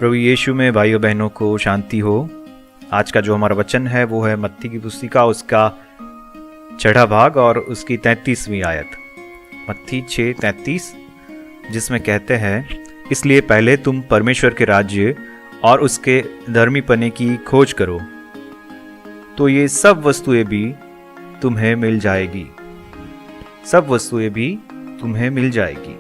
प्रभु यीशु में भाइयों बहनों को शांति हो। आज का जो हमारा वचन है वो है मत्ती की पुस्तिका, उसका 6वां भाग और उसकी 33वीं आयत, मत्ती 6:33, जिसमें कहते हैं, इसलिए पहले तुम परमेश्वर के राज्य और उसके धर्मीपने की खोज करो, तो ये सब वस्तुएं भी तुम्हें मिल जाएगी। सब वस्तुएं भी तुम्हें मिल जाएगी,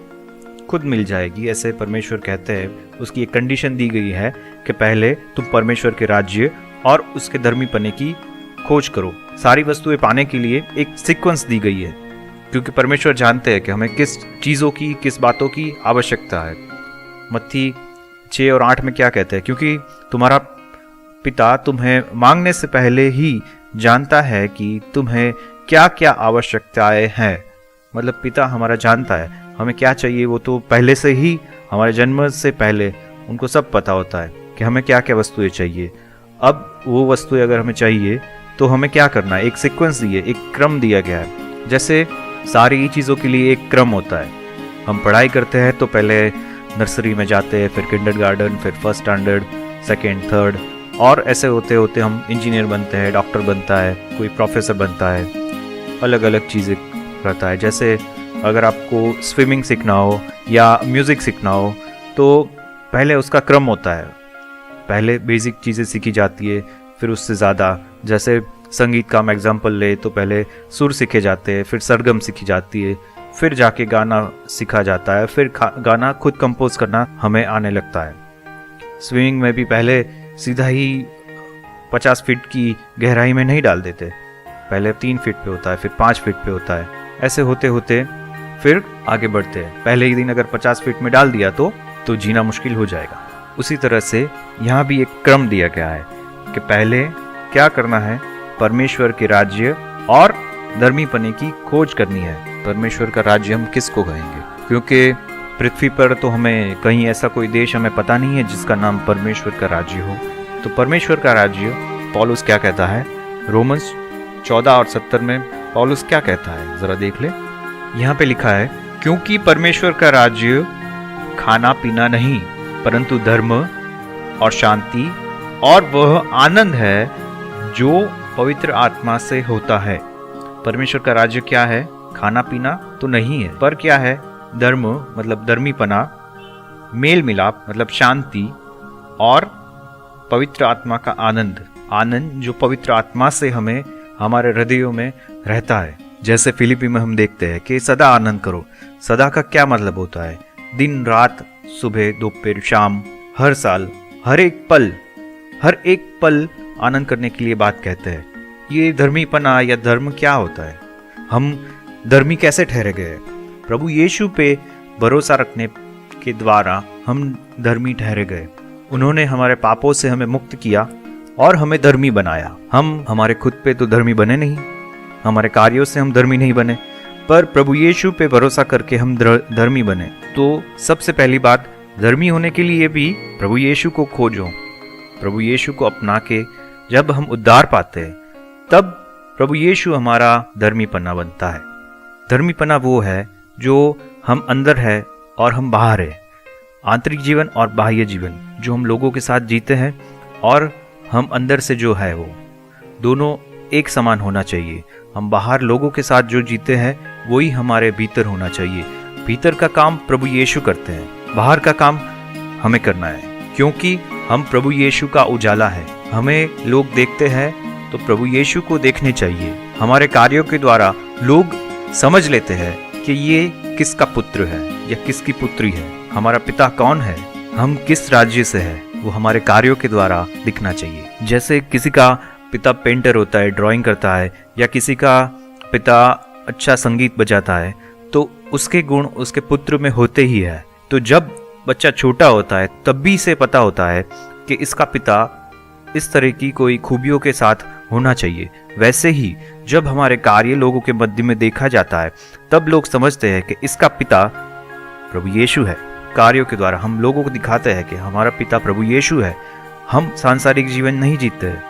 खुद मिल जाएगी, ऐसे परमेश्वर कहते हैं। उसकी एक कंडीशन दी गई है कि पहले तुम परमेश्वर के राज्य और उसके धर्मीपने की खोज करो। सारी वस्तुएं पाने के लिए एक सीक्वेंस दी गई है, क्योंकि परमेश्वर जानते हैं कि हमें किस चीज़ों की, किस बातों की आवश्यकता है। मत्ती 6 और 8 में क्या कहते हैं, क्योंकि तुम्हारा पिता तुम्हें मांगने से पहले ही जानता है कि तुम्हें क्या क्या आवश्यकताएं हैं। मतलब पिता हमारा जानता है हमें क्या चाहिए, वो तो पहले से ही, हमारे जन्म से पहले उनको सब पता होता है कि हमें क्या क्या वस्तुएं चाहिए। अब वो वस्तुएं अगर हमें चाहिए तो हमें क्या करना है, एक सीक्वेंस दिए, एक क्रम दिया गया है। जैसे सारी चीज़ों के लिए एक क्रम होता है। हम पढ़ाई करते हैं तो पहले नर्सरी में जाते हैं, फिर किंडरगार्टन, फिर फर्स्ट स्टैंडर्ड, सेकेंड, थर्ड, और ऐसे होते होते हम इंजीनियर बनते हैं, डॉक्टर बनता है, कोई प्रोफेसर बनता है, अलग अलग चीज़ें रहता है। जैसे अगर आपको स्विमिंग सीखना हो या म्यूज़िक सीखना हो तो पहले उसका क्रम होता है। पहले बेसिक चीज़ें सीखी जाती है, फिर उससे ज़्यादा, जैसे संगीत का हम एग्जाम्पल ले तो पहले सुर सीखे जाते हैं, फिर सरगम सीखी जाती है, फिर जाके गाना सीखा जाता है, फिर गाना खुद कंपोज करना हमें आने लगता है। स्विमिंग में भी पहले सीधा ही 50 फीट की गहराई में नहीं डाल देते, पहले 3 फीट पे होता है, फिर 5 फीट पे होता है। ऐसे होते होते फिर आगे बढ़ते हैं। पहले ही दिन अगर 50 फीट में डाल दिया तो जीना मुश्किल हो जाएगा। उसी तरह से यहाँ भी एक क्रम दिया गया है कि पहले क्या करना है, परमेश्वर के राज्य और धर्मीपने की खोज करनी है। परमेश्वर का राज्य हम किसको कहेंगे, क्योंकि पृथ्वी पर तो हमें कहीं ऐसा कोई देश हमें पता नहीं है जिसका नाम परमेश्वर का राज्य हो। तो परमेश्वर का राज्य पौलुस क्या कहता है, रोमन्स 14 और 70 में पौलुस क्या कहता है, जरा देख ले। यहाँ पे लिखा है, क्योंकि परमेश्वर का राज्य खाना पीना नहीं परंतु धर्म और शांति और वह आनंद है जो पवित्र आत्मा से होता है। परमेश्वर का राज्य क्या है, खाना पीना तो नहीं है, पर क्या है, धर्म मतलब धर्मीपना, मेल मिलाप मतलब शांति, और पवित्र आत्मा का आनंद, आनंद जो पवित्र आत्मा से हमें हमारे हृदयों में रहता है। जैसे फिलिपी में हम देखते हैं कि सदा आनंद करो। सदा का क्या मतलब होता है, दिन रात, सुबह दोपहर शाम, हर साल, हर एक पल आनंद करने के लिए बात कहते हैं। ये धर्मीपना या धर्म क्या होता है, हम धर्मी कैसे ठहरे गए, प्रभु यीशु पे भरोसा रखने के द्वारा हम धर्मी ठहरे गए। उन्होंने हमारे पापों से हमें मुक्त किया और हमें धर्मी बनाया। हम हमारे खुद पे तो धर्मी बने नहीं, हमारे कार्यों से हम धर्मी नहीं बने, पर प्रभु यीशु पे भरोसा करके हम धर्मी बने। तो सबसे पहली बात, धर्मी होने के लिए भी प्रभु यीशु को खोजो, प्रभु यीशु को अपना के जब हम उद्धार पाते हैं तब प्रभु यीशु हमारा धर्मीपना बनता है। धर्मीपना वो है जो हम अंदर है और हम बाहर है, आंतरिक जीवन और बाह्य जीवन जो हम लोगों के साथ जीते हैं, और हम अंदर से जो है वो दोनों एक समान होना चाहिए। हम बाहर लोगों के साथ जो जीते हैं वही हमारे भीतर होना चाहिए। भीतर का काम प्रभु यीशु करते हैं, बाहर का काम हमें करना है, क्योंकि हम प्रभु यीशु का उजाला है। हमें लोग देखते हैं तो प्रभु यीशु को देखने चाहिए। हमारे कार्यों के द्वारा लोग समझ लेते हैं कि ये किसका पुत्र है या किसकी पुत्री है, हमारा पिता कौन है, हम किस राज्य से है, वो हमारे कार्यों के द्वारा दिखना चाहिए। जैसे किसी का पिता पेंटर होता है, ड्राइंग करता है, या किसी का पिता अच्छा संगीत बजाता है, तो उसके गुण उसके पुत्र में होते ही है। तो जब बच्चा छोटा होता है तब भी से पता होता है कि इसका पिता इस तरह की कोई खूबियों के साथ होना चाहिए। वैसे ही जब हमारे कार्य लोगों के मध्य में देखा जाता है तब लोग समझते हैं कि इसका पिता प्रभु यीशु है। कार्यों के द्वारा हम लोगों को दिखाते हैं कि हमारा पिता प्रभु यीशु है। हम सांसारिक जीवन नहीं जीते हैं,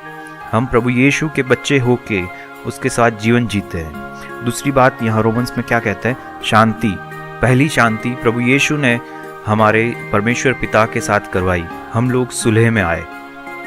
हम प्रभु यीशु के बच्चे होके उसके साथ जीवन जीते हैं। दूसरी बात यहाँ रोमन्स में क्या कहते हैं, शांति। पहली शांति प्रभु यीशु ने हमारे परमेश्वर पिता के साथ करवाई, हम लोग सुलह में आए।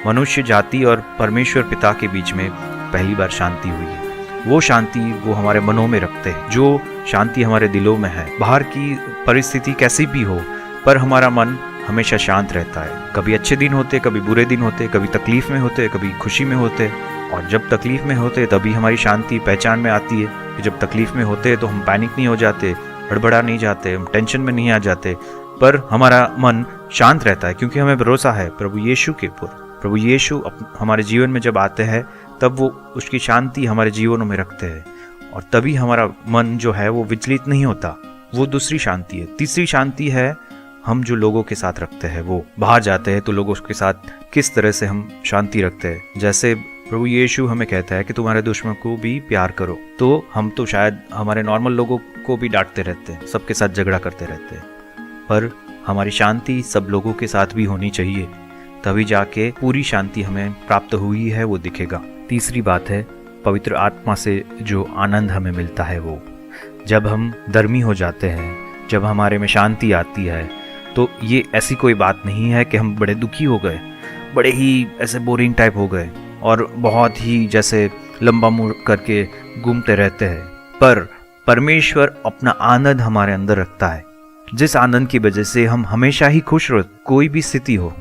मनुष्य जाति और परमेश्वर पिता के बीच में पहली बार शांति हुई है। वो शांति वो हमारे मनों में रखते हैं, जो शांति हमारे दिलों में है। बाहर की परिस्थिति कैसी भी हो, पर हमारा मन हमेशा शांत रहता है। कभी अच्छे दिन होते, कभी बुरे दिन होते, कभी तकलीफ में होते, कभी खुशी में होते। और जब तकलीफ में होते तभी हमारी शांति पहचान में आती है कि जब तकलीफ में होते तो हम पैनिक नहीं हो जाते, हड़बड़ा नहीं जाते, हम टेंशन में नहीं आ जाते, पर हमारा मन शांत रहता है क्योंकि हमें भरोसा है प्रभु यीशु के ऊपर। प्रभु यीशु हमारे जीवन में जब आते हैं तब वो उसकी शांति हमारे जीवनों में रखते हैं और तभी हमारा मन जो है वो विचलित नहीं होता। वो दूसरी शांति है। तीसरी शांति है हम जो लोगों के साथ रखते हैं। वो बाहर जाते हैं तो लोगों के साथ किस तरह से हम शांति रखते हैं। जैसे प्रभु यीशु हमें कहता है कि तुम्हारे दुश्मन को भी प्यार करो, तो हम तो शायद हमारे नॉर्मल लोगों को भी डांटते रहते हैं, सबके साथ झगड़ा करते रहते हैं, पर हमारी शांति सब लोगों के साथ भी होनी चाहिए, तभी जाके पूरी शांति हमें प्राप्त हुई है वो दिखेगा। तीसरी बात है पवित्र आत्मा से जो आनंद हमें मिलता है वो। जब हम धर्मी हो जाते हैं, जब हमारे में शांति आती है, तो ये ऐसी कोई बात नहीं है कि हम बड़े दुखी हो गए, बड़े ही ऐसे बोरिंग टाइप हो गए और बहुत ही जैसे लंबा मुड़ करके घूमते रहते हैं। पर परमेश्वर अपना आनंद हमारे अंदर रखता है, जिस आनंद की वजह से हम हमेशा ही खुश रहते। कोई भी स्थिति हो,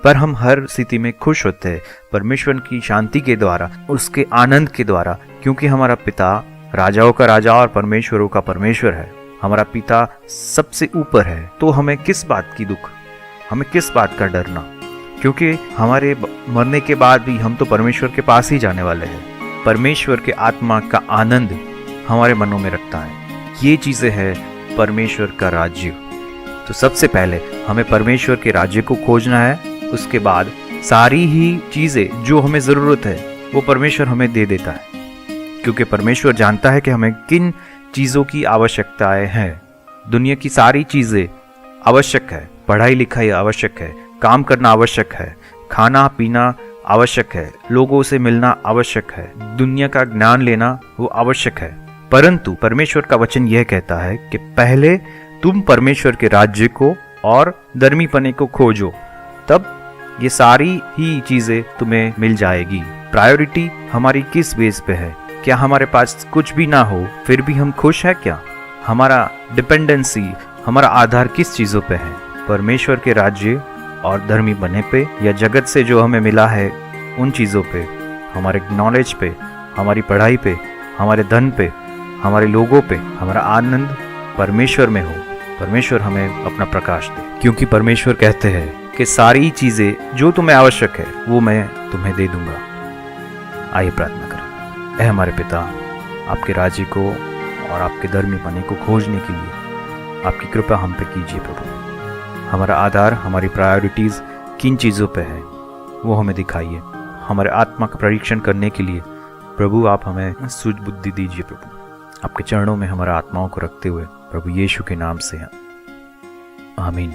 पर हम हर स्थिति में खुश होते हैं परमेश्वर की शांति के द्वारा, उसके आनंद के द्वारा, क्योंकि हमारा पिता राजाओं का राजा और परमेश्वरों का परमेश्वर है। हमारा पिता सबसे ऊपर है, तो हमें किस बात की दुख, हमें किस बात का डरना, क्योंकि हमारे मरने के बाद भी हम तो परमेश्वर के पास ही जाने वाले हैं। परमेश्वर के आत्मा का आनंद हमारे मनों में रखता है। ये चीज़ें हैं परमेश्वर का राज्य। तो सबसे पहले हमें परमेश्वर के राज्य को खोजना है, उसके बाद सारी ही चीज़ें जो हमें ज़रूरत है वो परमेश्वर हमें दे देता है, क्योंकि परमेश्वर जानता है कि हमें किन चीज़ों की आवश्यकताएं हैं। दुनिया की सारी चीज़ें आवश्यक है, पढ़ाई लिखाई आवश्यक है, काम करना आवश्यक है, खाना पीना आवश्यक है, लोगों से मिलना आवश्यक है, दुनिया का ज्ञान लेना वो आवश्यक है। परंतु परमेश्वर का वचन यह कहता है कि पहले तुम परमेश्वर के राज्य को और धर्मीपने को खोजो, तब ये सारी ही चीजें तुम्हें मिल जाएगी। प्रायोरिटी हमारी किस बेस पे है? क्या हमारे पास कुछ भी ना हो फिर भी हम खुश है क्या? हमारा डिपेंडेंसी, हमारा आधार किस चीजों पे है? परमेश्वर के राज्य और धर्मी बने पे, या जगत से जो हमें मिला है उन चीजों पे, हमारे नॉलेज पे, हमारी पढ़ाई पे, हमारे धन पे, हमारे लोगों पे? हमारा आनंद परमेश्वर में हो, परमेश्वर हमें अपना प्रकाश दे, क्योंकि परमेश्वर कहते हैं कि सारी चीजें जो तुम्हें आवश्यक है वो मैं तुम्हें दे दूंगा। आइए प्रार्थना करें। ऐ हमारे पिता, आपके राज्य को और आपके धर्मीपने को खोजने के लिए आपकी कृपा हम पे कीजिए प्रभु। हमारा आधार, हमारी प्रायोरिटीज़ किन चीज़ों पे है वो हमें दिखाइए। हमारे आत्मा का परीक्षण करने के लिए प्रभु आप हमें सूझ बुद्धि दीजिए प्रभु। आपके चरणों में हमारा आत्माओं को रखते हुए प्रभु यीशु के नाम से आमीन।